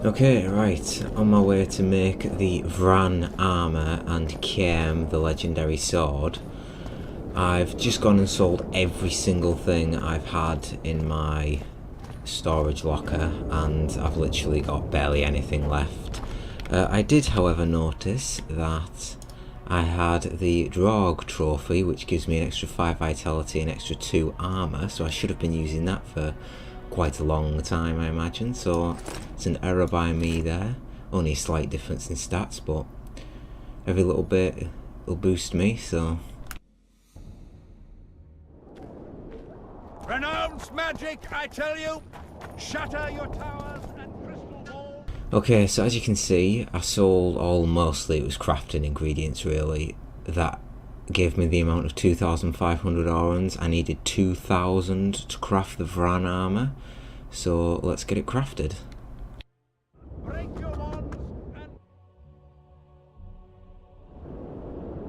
Okay, right, on my way to make the Vran armour and Kjem, the legendary sword. I've just gone and sold every single thing I've had in my storage locker, and I've literally got barely anything left. I did, however, notice that I had the Draug trophy, which gives me an extra 5 vitality and extra 2 armour, so I should have been using that for quite a long time, I imagine, so it's an error by me there. Only a slight difference in stats, but every little bit will boost me, so... Renounce magic, I tell you! Shatter your towers and crystal walls! Okay, so as you can see, I sold all, mostly it was crafting ingredients really, that gave me the amount of 2,500 orans. I needed 2,000 to craft the Vran armour, so let's get it crafted. Break your wands and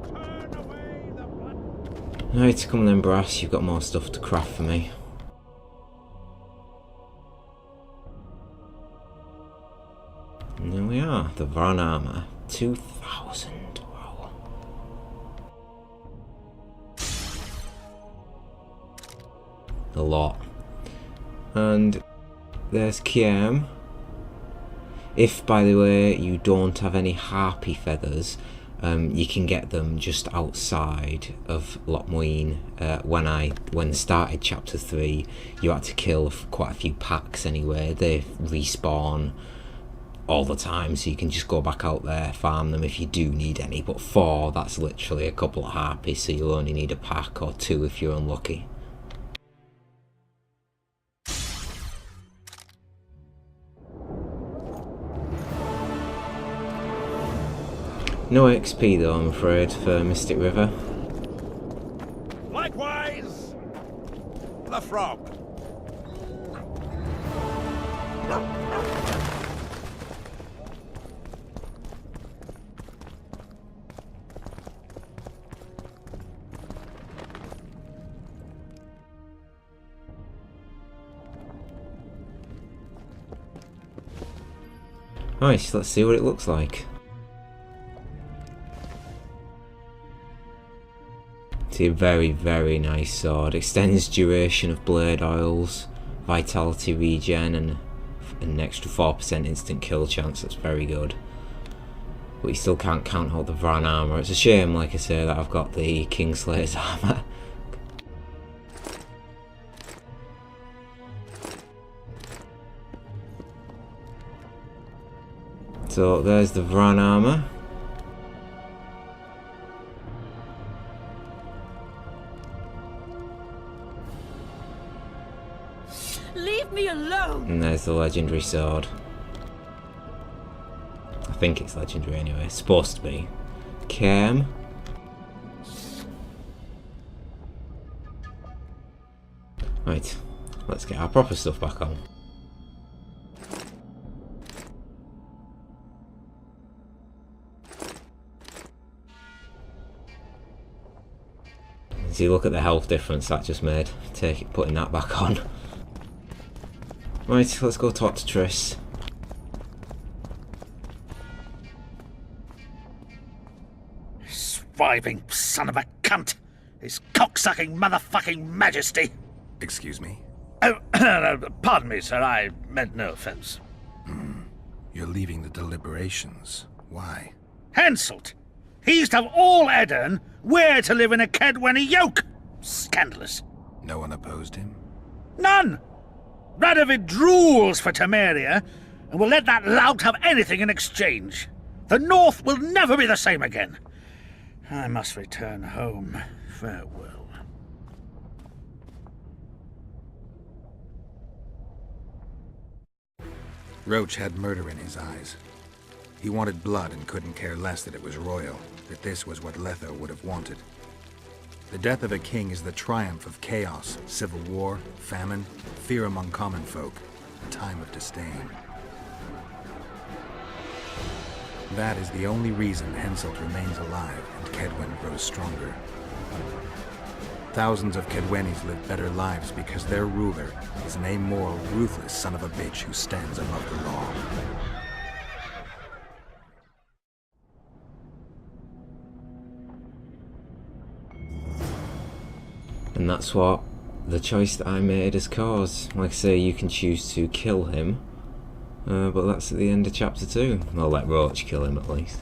turn away the blood. Right, come on then brass, you've got more stuff to craft for me. And there we are, the Vran armour, 2,000. Wow. A lot. And there's Kjem. If, by the way, you don't have any harpy feathers, you can get them just outside of Lochmuin. When I started chapter 3, you had to kill quite a few packs anyway. They respawn all the time, so you can just go back out there, farm them if you do need any. But 4, that's literally a couple of harpies, so you'll only need a pack or 2 if you're unlucky. No XP though, I'm afraid, for Mystic River. Likewise, the frog. Nice, let's see what it looks like. See, a very, very nice sword. Extends duration of blade oils, vitality regen, and an extra 4% instant kill chance. That's very good. But you still can't count out the Vran armour. It's a shame, like I say, that I've got the Kingslayer's armour. So there's the Vran armour. Leave me alone! And there's the legendary sword. I think it's legendary anyway. It's supposed to be. Kjem. Right, let's get our proper stuff back on. See, look at the health difference that just made. Putting that back on. Right, let's go talk to Triss. Swiving son of a cunt! His cocksucking motherfucking majesty! Excuse me? Oh, pardon me, sir, I meant no offense. You're leaving the deliberations. Why? Henselt! He used to have all Edirn where to live in a Kedwenny yoke! Scandalous. No one opposed him? None! Radovid drools for Temeria, and will let that lout have anything in exchange. The North will never be the same again. I must return home. Farewell. Roach had murder in his eyes. He wanted blood and couldn't care less that it was royal, that this was what Letho would have wanted. The death of a king is the triumph of chaos, civil war, famine, fear among common folk, a time of disdain. That is the only reason Henselt remains alive and Kedwen grows stronger. Thousands of Kedwenis live better lives because their ruler is an amoral, ruthless son of a bitch who stands above the law. And that's what the choice that I made has caused. Like I say, you can choose to kill him, but that's at the end of chapter 2. I'll let Roach kill him at least.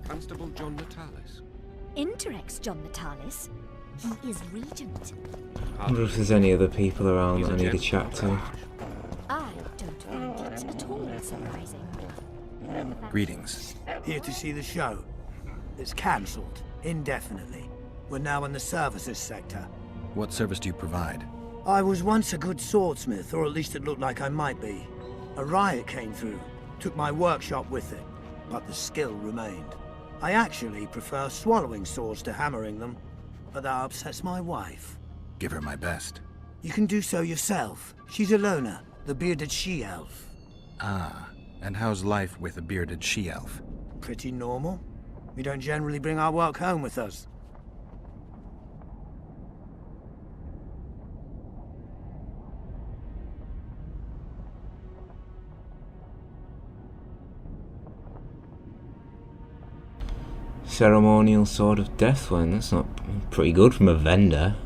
Constable John Natalis. Interex John Natalis. He is regent. I wonder if there's any other people around that I need to chat to. I don't find it at all surprising. Greetings. Here to see the show. It's cancelled, indefinitely. We're now in the services sector. What service do you provide? I was once a good swordsmith, or at least it looked like I might be. A riot came through, took my workshop with it, but the skill remained. I actually prefer swallowing swords to hammering them, but that upsets my wife. Give her my best. You can do so yourself. She's Alona, the bearded she-elf. Ah, and how's life with a bearded she-elf? Pretty normal. We don't generally bring our work home with us. Ceremonial Sword of Deathwind. That's not pretty good from a vendor.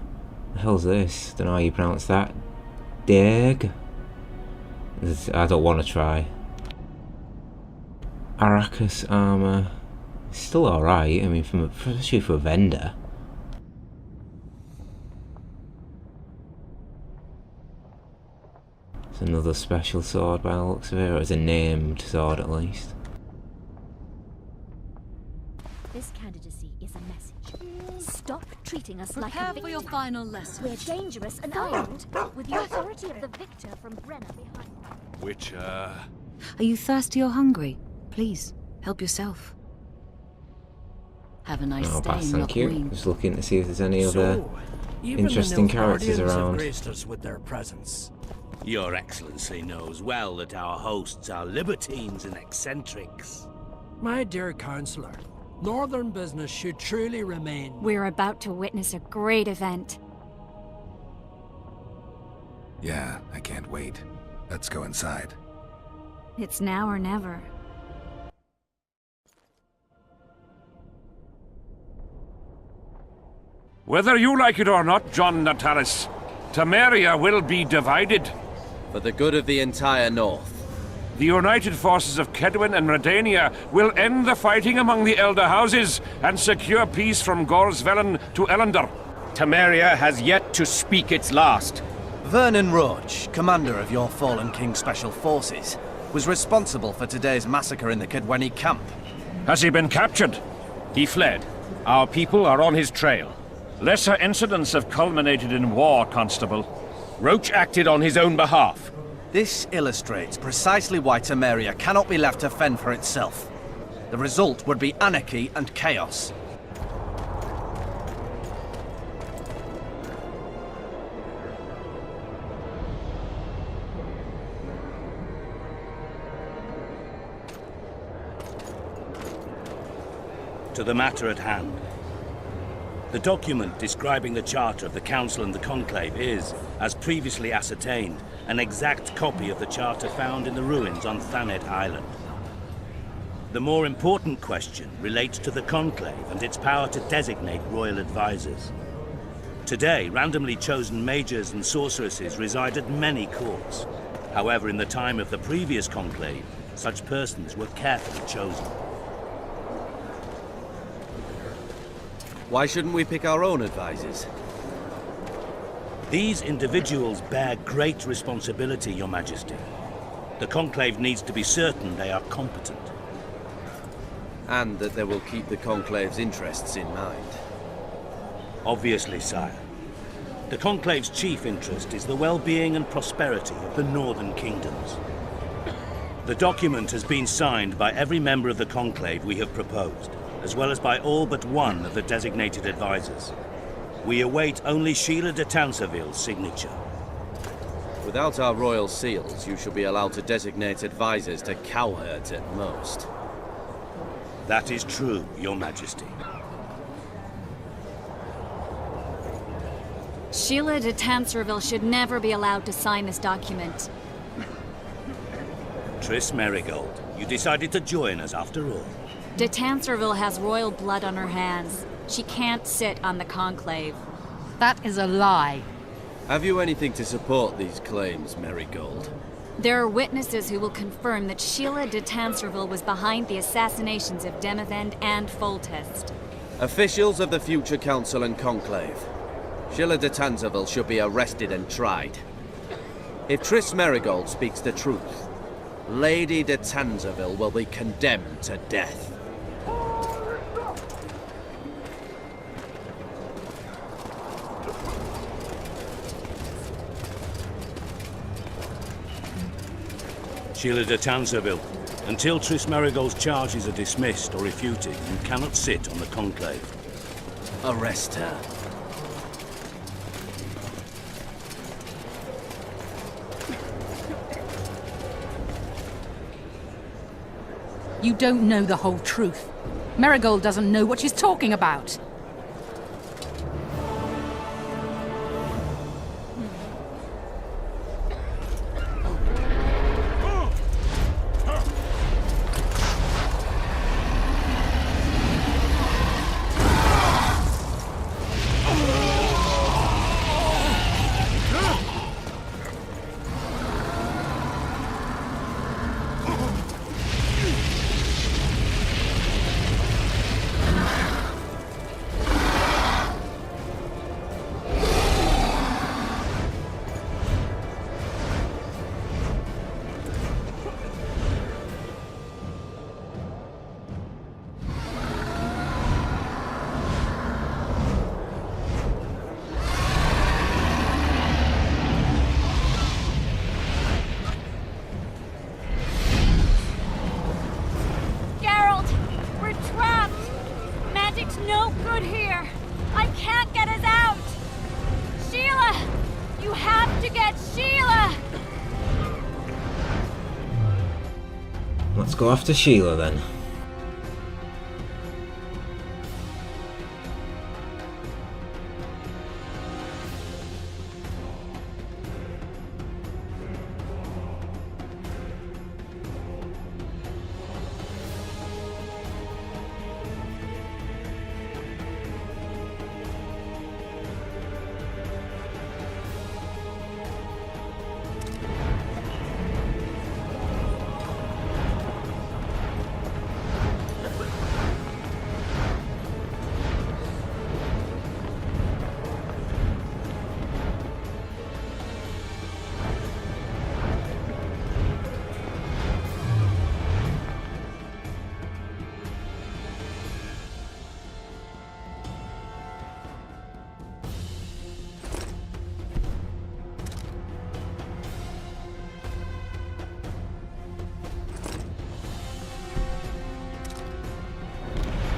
The hell's this? Don't know how you pronounce that. Derg? I don't want to try. Arrakis armor. It's still alright. I mean, especially for a vendor. It's another special sword by the looks of it, or it's a named sword at least. This candidacy is a message. Stop treating us like a Prepare victim. for your final lesson. We're dangerous and armed, with the authority of the victor from Brenna behind. Witcher. Are you thirsty or hungry? Please, help yourself. Have a nice Oh, stay pass, in thank you. Lochween. Just looking to see if there's any other Even interesting the characters Nilfgaardians have around. graced us with their presence. Your Excellency knows well that our hosts are libertines and eccentrics. My dear Councillor, Northern business should truly remain. We're about to witness a great event. Yeah, I can't wait. Let's go inside. It's now or never. Whether you like it or not, John Natalis, Temeria will be divided. For the good of the entire North. The united forces of Kedwin and Redania will end the fighting among the Elder Houses and secure peace from Gorsvelen to Ellender. Temeria has yet to speak its last. Vernon Roach, commander of your fallen King Special Forces, was responsible for today's massacre in the Kedweni camp. Has he been captured? He fled. Our people are on his trail. Lesser incidents have culminated in war, Constable. Roach acted on his own behalf. This illustrates precisely why Temeria cannot be left to fend for itself. The result would be anarchy and chaos. To the matter at hand. The document describing the charter of the Council and the Conclave is, as previously ascertained, an exact copy of the charter found in the ruins on Thanet Island. The more important question relates to the Conclave and its power to designate royal advisors. Today, randomly chosen mages and sorceresses reside at many courts. However, in the time of the previous Conclave, such persons were carefully chosen. Why shouldn't we pick our own advisors? These individuals bear great responsibility, Your Majesty. The Conclave needs to be certain they are competent. And that they will keep the Conclave's interests in mind. Obviously, sire. The Conclave's chief interest is the well-being and prosperity of the northern kingdoms. The document has been signed by every member of the Conclave we have proposed, as well as by all but one of the designated advisors. We await only Sheila de Tanseville's signature. Without our royal seals, you shall be allowed to designate advisors to cowherds at most. That is true, Your Majesty. Sheila de Tanserville should never be allowed to sign this document. Triss Merigold, you decided to join us after all. De Tanserville has royal blood on her hands. She can't sit on the Conclave. That is a lie. Have you anything to support these claims, Marigold? There are witnesses who will confirm that Sheila de Tanserville was behind the assassinations of Demavend and Foltest. Officials of the future council and conclave. Sheila de Tanserville should be arrested and tried. If Triss Merigold speaks the truth, Lady de Tanserville will be condemned to death. Sheila de Tanserville, until Triss Merigold's charges are dismissed or refuted, you cannot sit on the conclave. Arrest her. You don't know the whole truth. Merigold doesn't know what she's talking about. Let's go after Sheila then.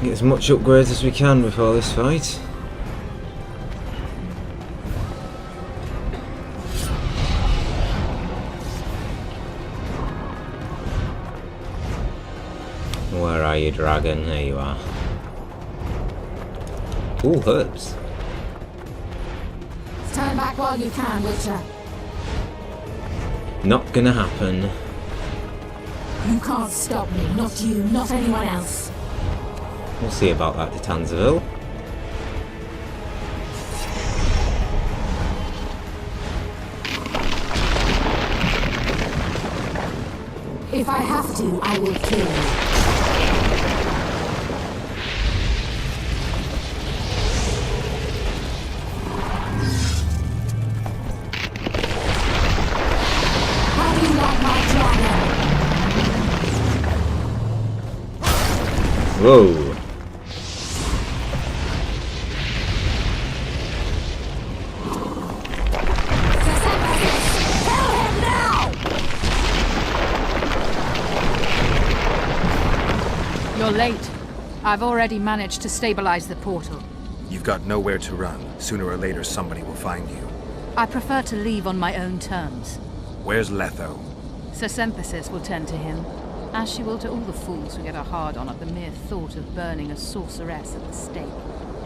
Get as much upgrades as we can before this fight. Where are you, dragon? There you are. Ooh, herbs. Stand back while you can, Witcher. Not gonna happen. You can't stop me. Not you, not anyone else. We'll see about that, de Tanserville. If I have to, I will kill you. How do you like my dragon? Whoa. You're late. I've already managed to stabilize the portal. You've got nowhere to run. Sooner or later, somebody will find you. I prefer to leave on my own terms. Where's Letho? Sir Synthesis will tend to him, as she will to all the fools who get a hard-on at the mere thought of burning a sorceress at the stake.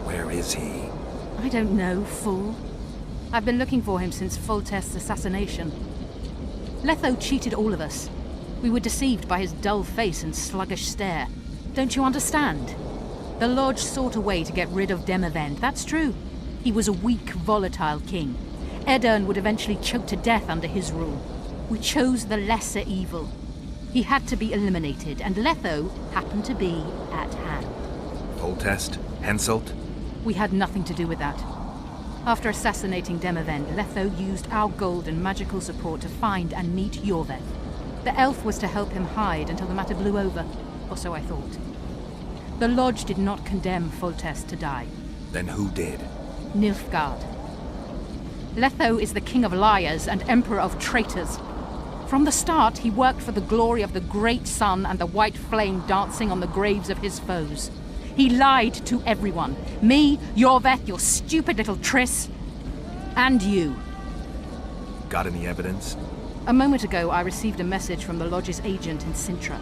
Where is he? I don't know, fool. I've been looking for him since Foltest's assassination. Letho cheated all of us. We were deceived by his dull face and sluggish stare. Don't you understand? The Lodge sought a way to get rid of Demavend, that's true. He was a weak, volatile king. Edirn would eventually choke to death under his rule. We chose the lesser evil. He had to be eliminated, and Letho happened to be at hand. Foltest? Henselt? We had nothing to do with that. After assassinating Demavend, Letho used our gold and magical support to find and meet Yorveth. The elf was to help him hide until the matter blew over, or so I thought. The Lodge did not condemn Foltest to die. Then who did? Nilfgaard. Letho is the king of liars and emperor of traitors. From the start, he worked for the glory of the great sun and the white flame dancing on the graves of his foes. He lied to everyone. Me, Yorveth, your stupid little Triss, and you. Got any evidence? A moment ago, I received a message from the Lodge's agent in Sintra.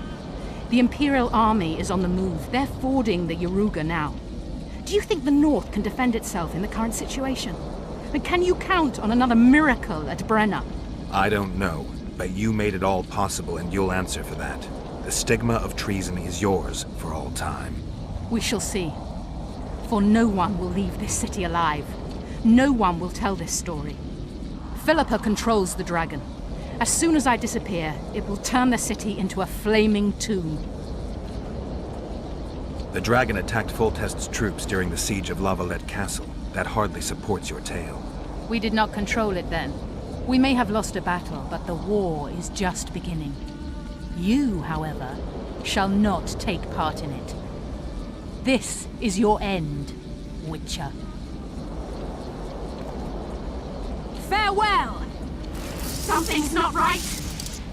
The Imperial Army is on the move. They're fording the Yaruga now. Do you think the North can defend itself in the current situation? And can you count on another miracle at Brenna? I don't know, but you made it all possible and you'll answer for that. The stigma of treason is yours for all time. We shall see. For no one will leave this city alive. No one will tell this story. Philippa controls the dragon. As soon as I disappear, it will turn the city into a flaming tomb. The dragon attacked Foltest's troops during the siege of Lavalette Castle. That hardly supports your tale. We did not control it then. We may have lost a battle, but the war is just beginning. You, however, shall not take part in it. This is your end, Witcher. Farewell! Something's not right!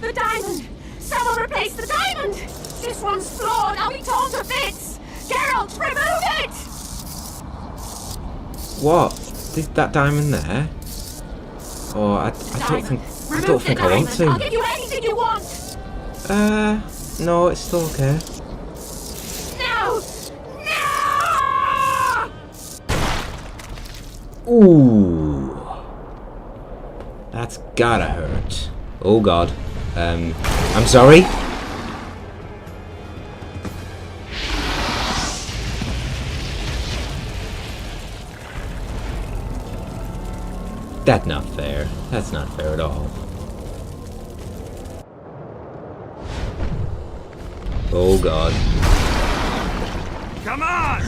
The diamond! Someone replace the diamond! This one's flawed! I'll be torn to bits! Geralt, remove it! What? Is that diamond there? Oh, I don't think I want to. I'll give you anything you want! No, it's still okay. No! No! Ooh. That's gotta hurt. Oh god. I'm sorry? That's not fair. That's not fair at all. Oh god. Come on!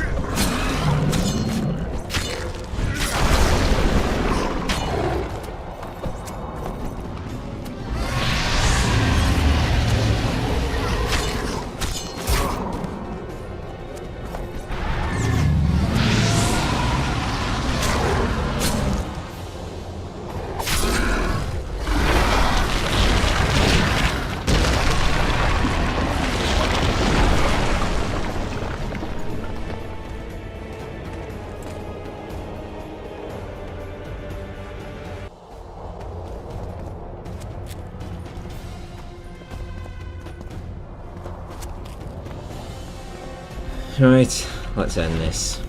Right, let's end this.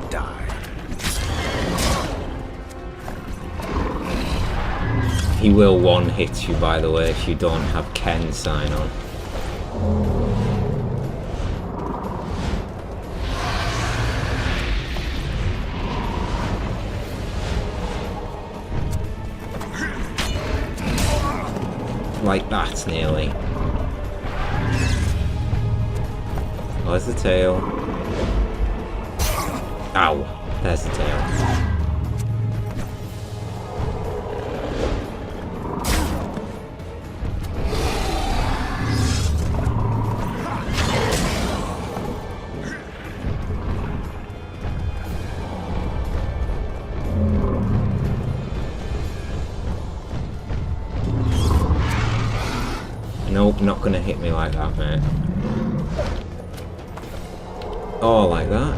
Die. He will one-hit you, by the way, if you don't have Ken sign on. Like that, nearly. Where's the tail? Ow! There's the tail. Nope, not gonna hit me like that, mate. Oh, like that.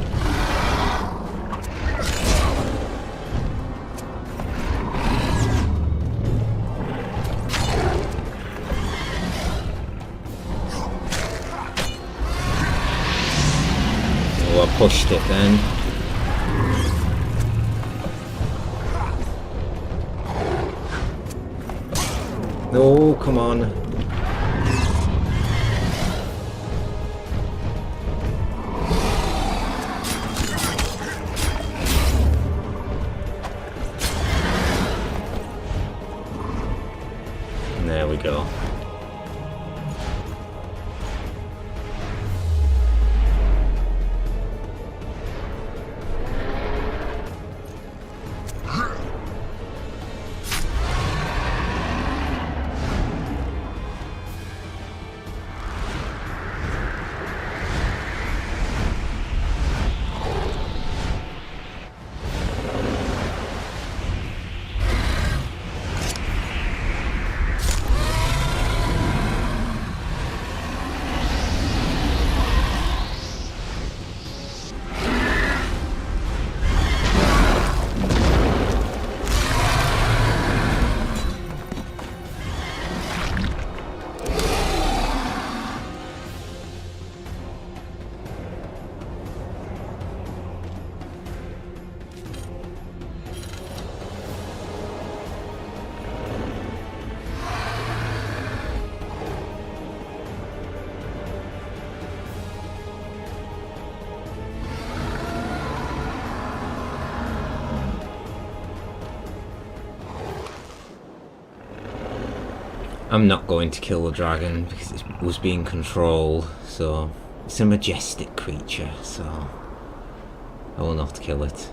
Oh, I pushed it then. Oh, come on. we go. I'm not going to kill the dragon because it was being controlled, so it's a majestic creature, so I will not kill it.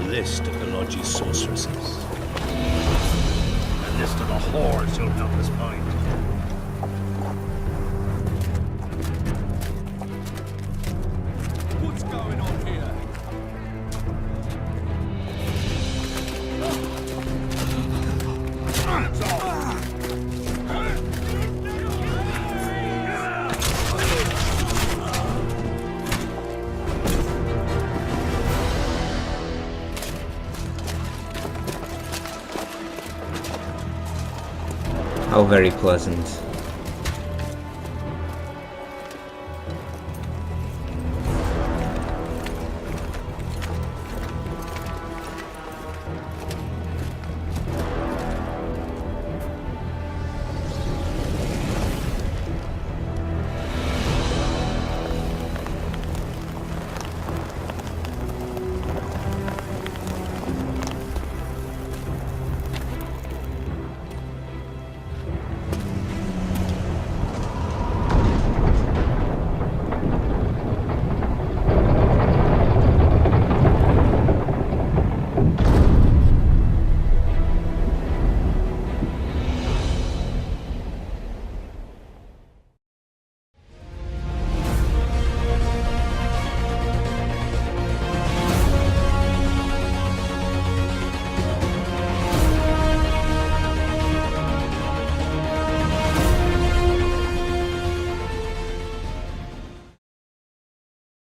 List of the Lodge's sorceresses. A list of the whores who'll help us find. What's going on here? How very pleasant.